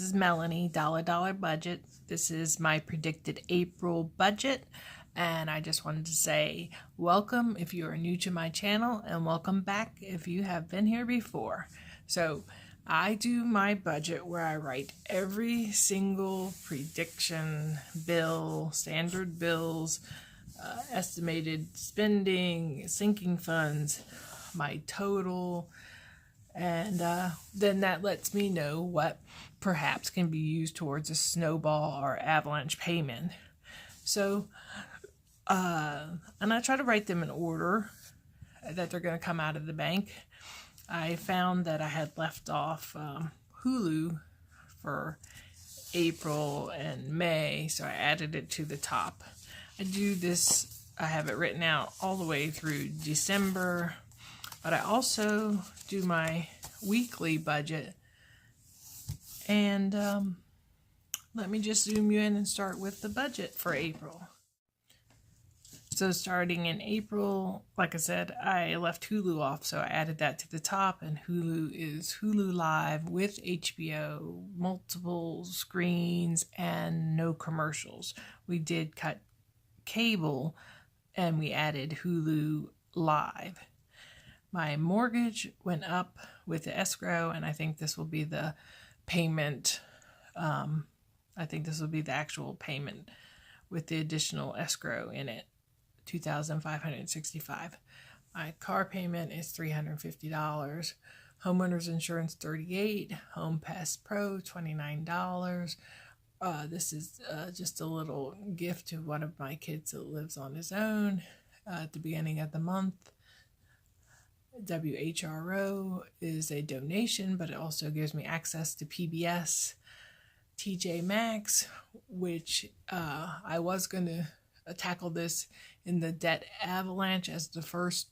this is Melanie, Dollar Budget. This is my predicted April budget, and I just wanted to say welcome if you are new to my channel, and welcome back if you have been here before. So I do my budget where I write every single prediction, bill, standard bills, estimated spending, sinking funds, my total, and then that lets me know what perhaps can be used towards a snowball or avalanche payment. So, and I try to write them in order that they're going to come out of the bank. I found that I had left off Hulu for April and May, so I added it to the top. I do this, I have it written out all the way through December, but I also do my weekly budget. And let me just zoom you in and start with the budget for April. So starting in April, like I said, I left Hulu off, so I added that to the top, and Hulu is Hulu Live with HBO, multiple screens, and no commercials. We did cut cable, and we added Hulu Live. My mortgage went up with the escrow, and I think this will be the payment. I think this will be the actual payment with the additional escrow in it, $2,565. My car payment is $350. Homeowners insurance $38. Home Pass Pro $29. This is just a little gift to one of my kids that lives on his own at the beginning of the month. WHRO is a donation, but it also gives me access to PBS, TJ Maxx, which I was going to tackle this in the debt Avalanche as the first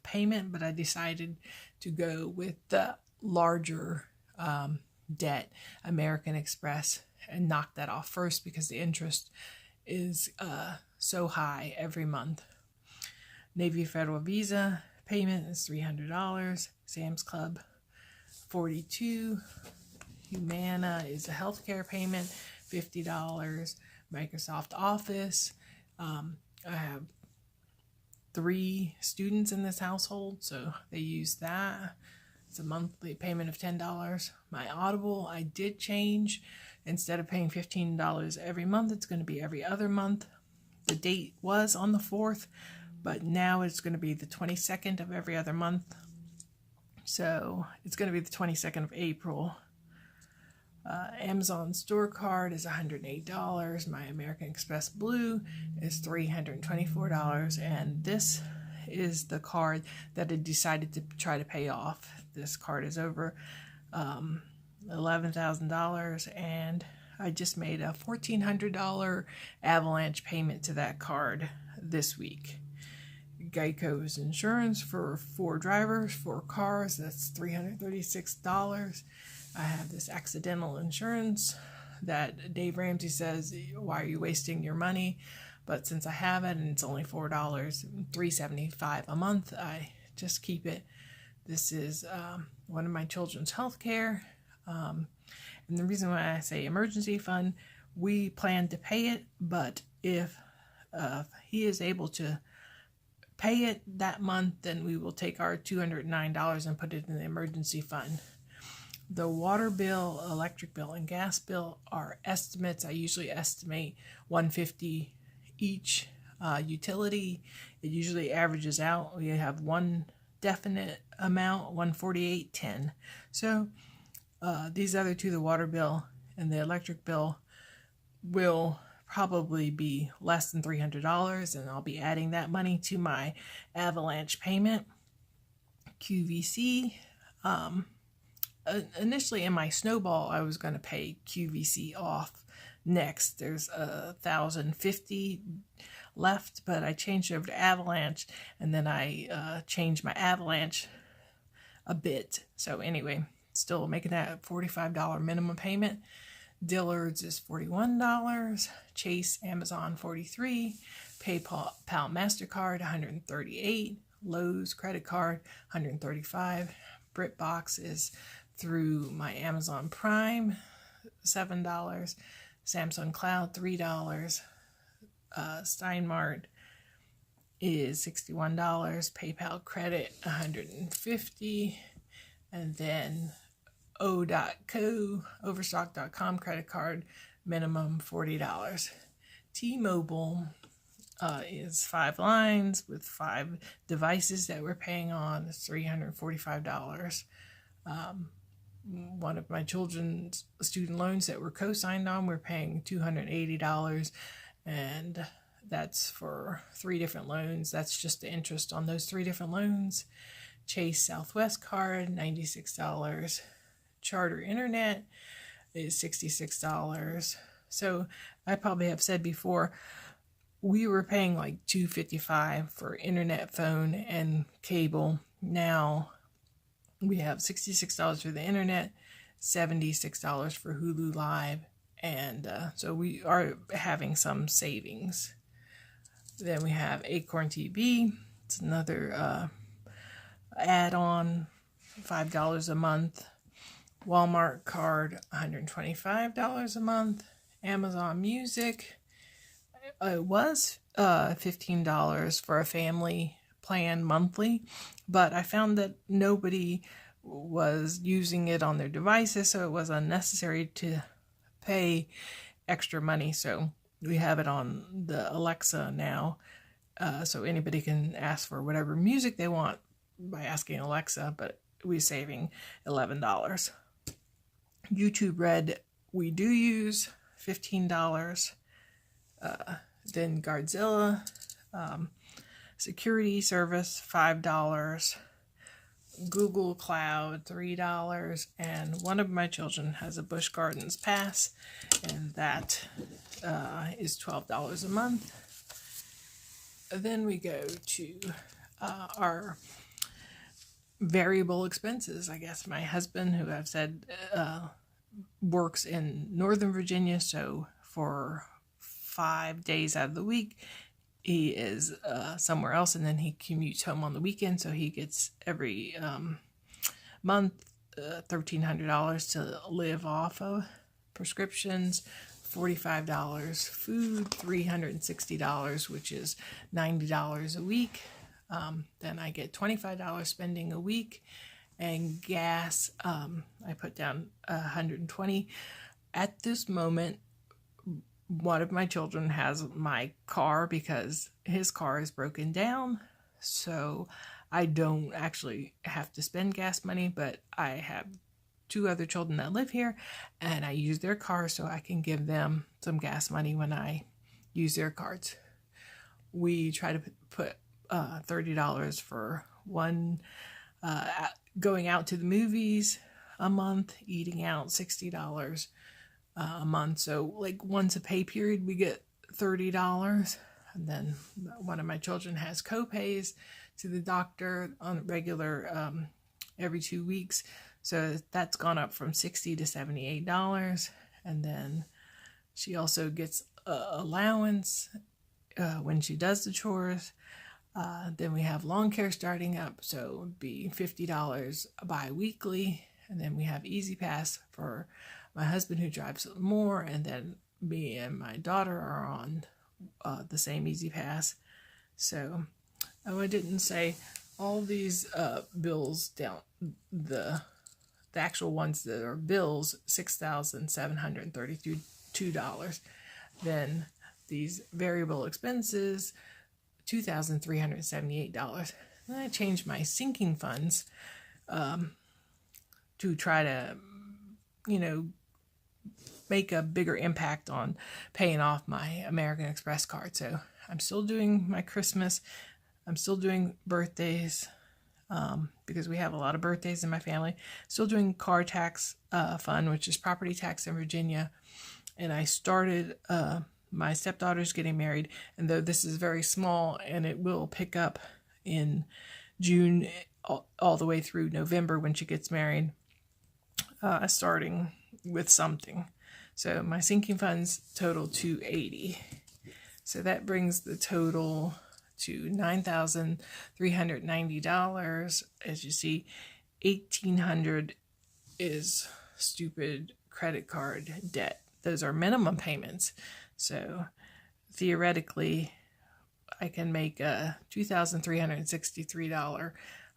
payment, but I decided to go with the larger debt, American Express, and knock that off first because the interest is so high every month. Navy Federal Visa payment is $300. Sam's Club $42. Humana is a healthcare payment, $50. Microsoft Office. I have 3 students in this household, so they use that. It's a monthly payment of $10. My Audible, I did change. Instead of paying $15 every month, it's going to be every other month. The date was on the 4th, but now it's going to be the 22nd of every other month. So it's going to be the 22nd of April. Amazon store card is $108. My American Express Blue is $324. And this is the card that I decided to try to pay off. This card is over $11,000, and I just made a $1,400 Avalanche payment to that card this week. Geico's insurance for 4 drivers, 4 cars, that's $336. I have this accidental insurance that Dave Ramsey says, why are you wasting your money? But since I have it and it's only $4, $375 a month, I just keep it. This is one of my children's health care. And the reason why I say emergency fund, we plan to pay it, but if he is able to pay it that month, then we will take our $209 and put it in the emergency fund. The water bill, electric bill, and gas bill are estimates. I usually estimate $150 each utility. It usually averages out. We have one definite amount, $148.10. So these other two, the water bill and the electric bill, will probably be less than $300, and I'll be adding that money to my Avalanche payment. QVC. Initially in my snowball, I was going to pay QVC off next. There's $1,050 left, but I changed over to Avalanche, and then I changed my Avalanche a bit. So anyway, still making that $45 minimum payment. Dillard's is $41, Chase, Amazon $43, PayPal, MasterCard $138, Lowe's credit card $135. BritBox is through my Amazon Prime $7. Samsung Cloud, $3. Steinmart is $61. PayPal credit, $150. And then O.co, Overstock.com credit card, minimum $40. T-Mobile is 5 lines with 5 devices that we're paying on. It's $345. One of my children's student loans that were co-signed on, we're paying $280, and that's for 3 different loans. That's just the interest on those 3 different loans. Chase Southwest card, $96. Charter Internet is $66. So I probably have said before, we were paying like $255 for internet, phone, and cable. Now we have $66 for the internet, $76 for Hulu Live, and so we are having some savings. Then we have Acorn TV. It's another add-on, $5 a month. Walmart card, $125 a month. Amazon Music, it was $15 for a family plan monthly, but I found that nobody was using it on their devices, so it was unnecessary to pay extra money. So we have it on the Alexa now, so anybody can ask for whatever music they want by asking Alexa, but we're saving $11. YouTube Red, we do use $15. Then Guardzilla, security service, $5. Google Cloud, $3. And one of my children has a Busch Gardens pass, and that is $12 a month. Then we go to our variable expenses. I guess my husband, who I've said works in Northern Virginia, so for 5 days out of the week he is somewhere else, and then he commutes home on the weekend, so he gets every month $1,300 to live off of. Prescriptions, $45. Food, $360, which is $90 a week. Then I get $25 spending a week, and gas, I put down $120. At this moment, one of my children has my car because his car is broken down, so I don't actually have to spend gas money, but I have 2 other children that live here, and I use their car so I can give them some gas money when I use their cards. We try to put $30 for one, going out to the movies a month, eating out $60 a month. So like once a pay period, we get $30. And then one of my children has co-pays to the doctor on regular every 2 weeks. So that's gone up from $60 to $78. And then she also gets allowance when she does the chores. Then we have lawn care starting up, so it would be $50 bi-weekly. And then we have Easy Pass for my husband, who drives more, and then me and my daughter are on the same Easy Pass. So, I didn't say all these bills down, the actual ones that are bills, $6,732. Then these variable expenses, $2,378. Then I changed my sinking funds to try to, make a bigger impact on paying off my American Express card. So I'm still doing my Christmas. I'm still doing birthdays because we have a lot of birthdays in my family. Still doing car tax fund, which is property tax in Virginia. And I started my stepdaughter's getting married, and though this is very small and it will pick up in June all the way through November when she gets married, starting with something. So my sinking funds total $280. So that brings the total to $9,390. As you see, $1,800 is stupid credit card debt. Those are minimum payments. So theoretically, I can make a $2,363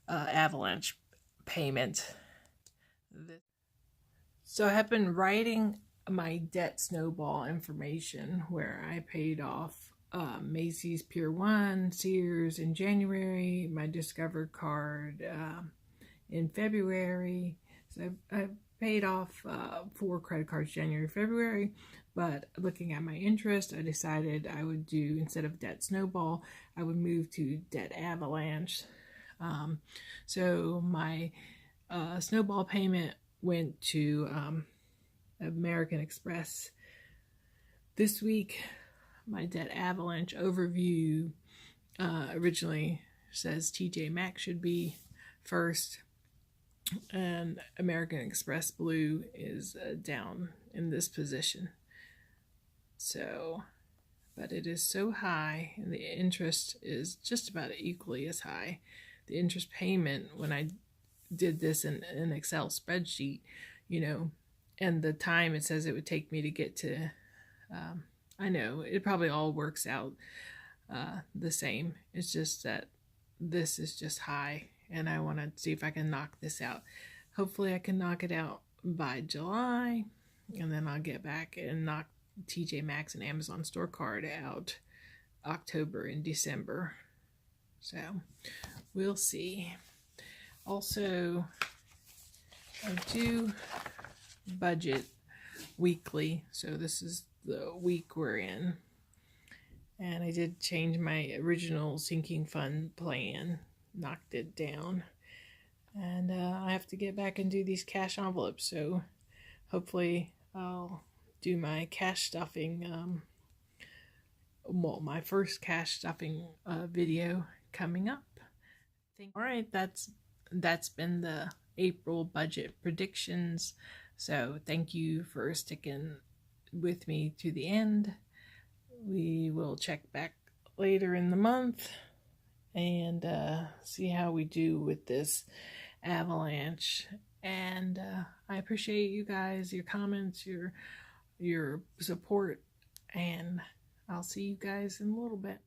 Avalanche payment. So I have been writing my debt snowball information where I paid off Macy's Pier 1, Sears in January, my Discover card in February. So I've paid off 4 credit cards January, February, but looking at my interest, I decided I would do, instead of debt snowball, I would move to debt avalanche. So my snowball payment went to American Express this week. My debt avalanche overview originally says TJ Maxx should be first, and American Express Blue is down in this position. So, but it is so high, and the interest is just about equally as high. The interest payment, when I did this in an Excel spreadsheet, you know, and the time it says it would take me to get to, I know it probably all works out the same. It's just that this is just high, and I want to see if I can knock this out. Hopefully I can knock it out by July, and then I'll get back and knock TJ Maxx and Amazon store card out October and December. So we'll see. Also, I do budget weekly, so this is the week we're in, and I did change my original sinking fund plan, knocked it down, and I have to get back and do these cash envelopes, so hopefully I'll do my cash stuffing, well, my first cash stuffing video coming up. All right, that's been the April budget predictions. So thank you for sticking with me to the end. We will check back later in the month and see how we do with this Avalanche. And I appreciate you guys, your comments, your support, and I'll see you guys in a little bit.